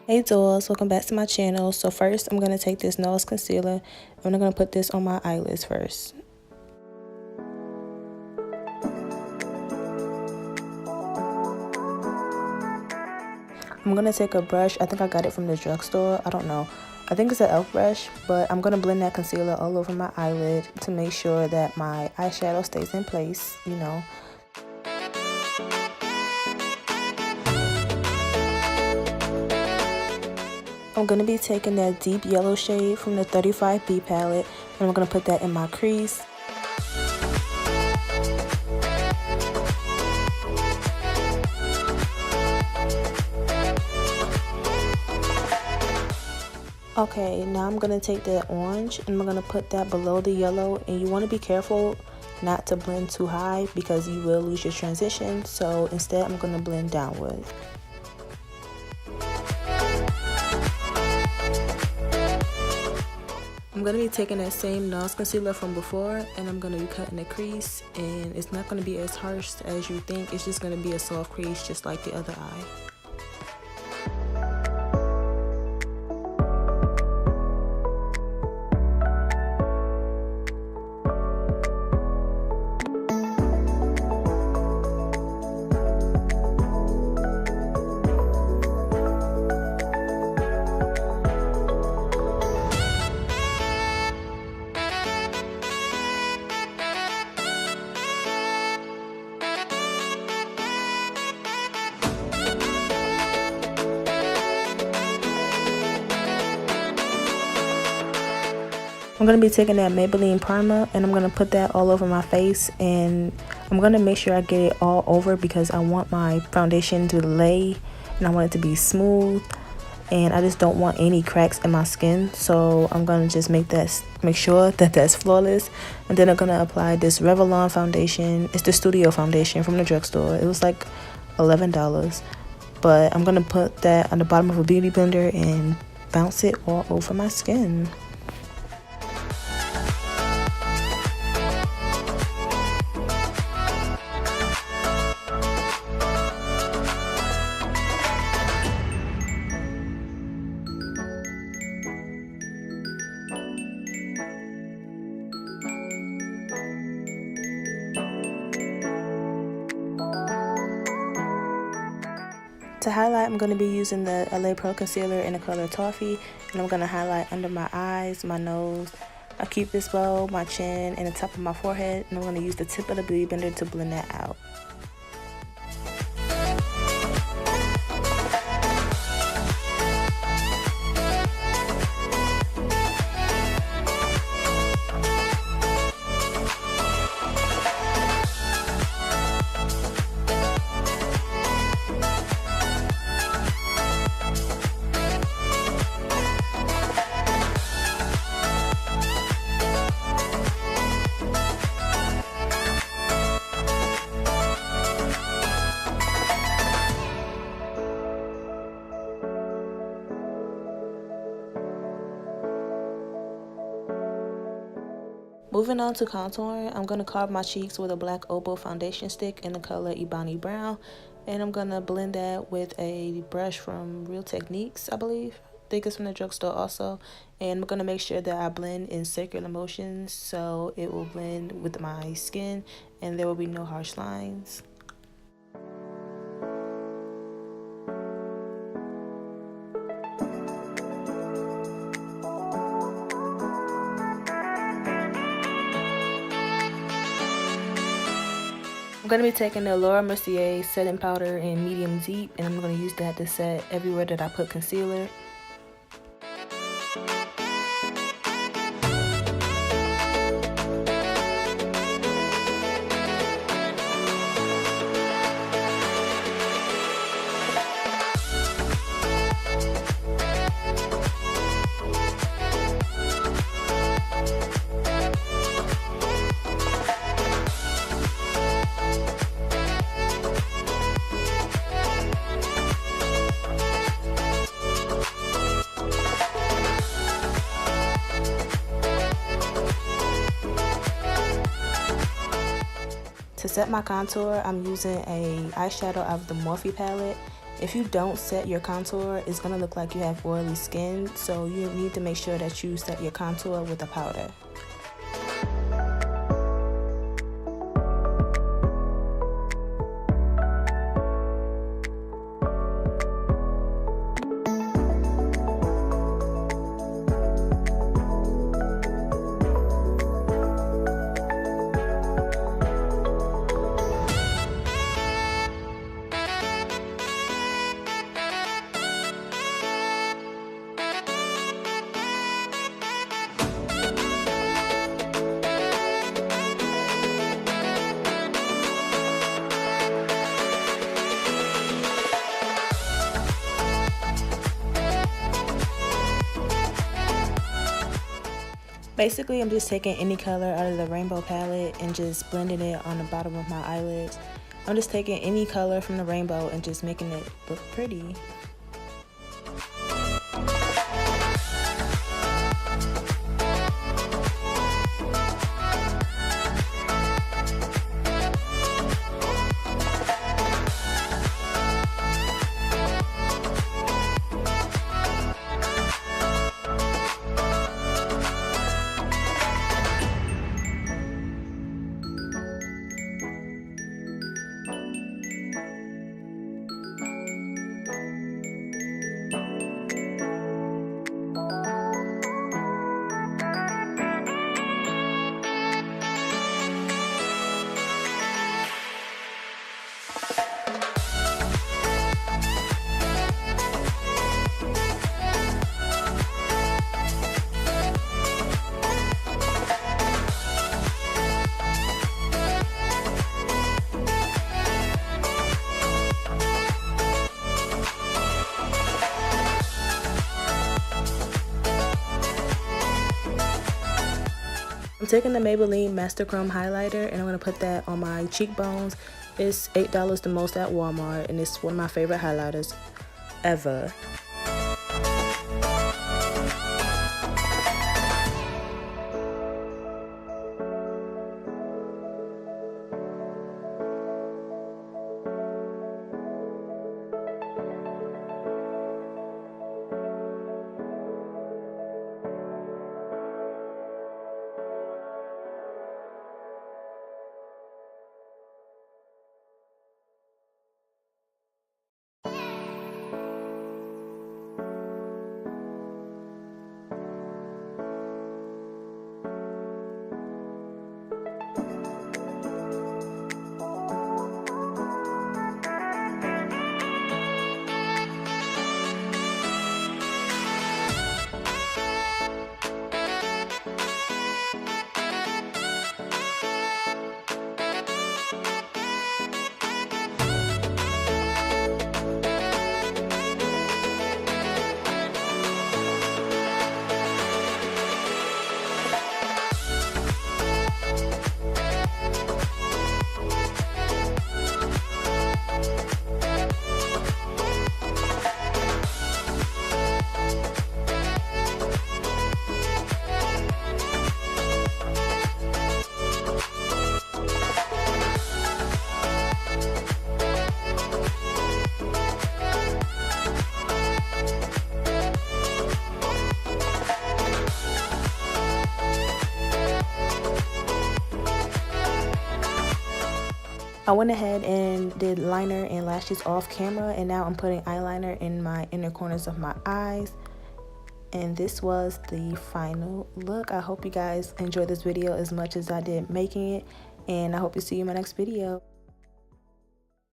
Hey dolls, welcome back to my channel. So first I'm going to take this nose concealer and I'm going to put this on my eyelids first. I'm going to take a brush. I think I got it from the drugstore. I don't know. I think it's an e.l.f. brush, but I'm going to blend that concealer all over my eyelid to make sure that my eyeshadow stays in place, you know. I'm going to be taking that deep yellow shade from the 35B palette and I'm going to put that in my crease. Okay, now I'm going to take that orange and I'm going to put that below the yellow, and you want to be careful not to blend too high because you will lose your transition. So instead I'm going to blend downward. I'm going to be taking that same NARS concealer from before and I'm going to be cutting the crease, and it's not going to be as harsh as you think. It's just going to be a soft crease just like the other eye. I'm going to be taking that Maybelline primer and I'm going to put that all over my face, and I'm going to make sure I get it all over because I want my foundation to lay and I want it to be smooth, and I just don't want any cracks in my skin. So I'm going to just make sure that that's flawless, and then I'm going to apply this Revlon foundation. It's the Studio foundation from the drugstore. It was like $11, but I'm going to put that on the bottom of a beauty blender and bounce it all over my skin. To highlight, I'm going to be using the LA Pro Concealer in the color Toffee, and I'm going to highlight under my eyes, my nose, my cupid's bow, my chin, and the top of my forehead, and I'm going to use the tip of the beauty blender to blend that out. Moving on to contouring, I'm going to carve my cheeks with a black opal foundation stick in the color Ebony Brown. And I'm going to blend that with a brush from Real Techniques, I believe. I think it's from the drugstore also. And I'm going to make sure that I blend in circular motions so it will blend with my skin and there will be no harsh lines. I'm going to be taking the Laura Mercier setting powder in medium deep, and I'm going to use that to set everywhere that I put concealer. To set my contour, I'm using a eyeshadow out of the Morphe palette, If you don't set your contour, it's going to look like you have oily skin, so you need to make sure that you set your contour with a powder. Basically, I'm just taking any color out of the rainbow palette and just blending it on the bottom of my eyelids. I'm just taking any color from the rainbow and just making it look pretty. I'm taking the Maybelline Master Chrome highlighter and I'm going to put that on my cheekbones. It's $8 the most at Walmart and it's one of my favorite highlighters ever. I went ahead and did liner and lashes off camera, and now I'm putting eyeliner in my inner corners of my eyes. And this was the final look. I hope you guys enjoyed this video as much as I did making it, and I hope to see you in my next video.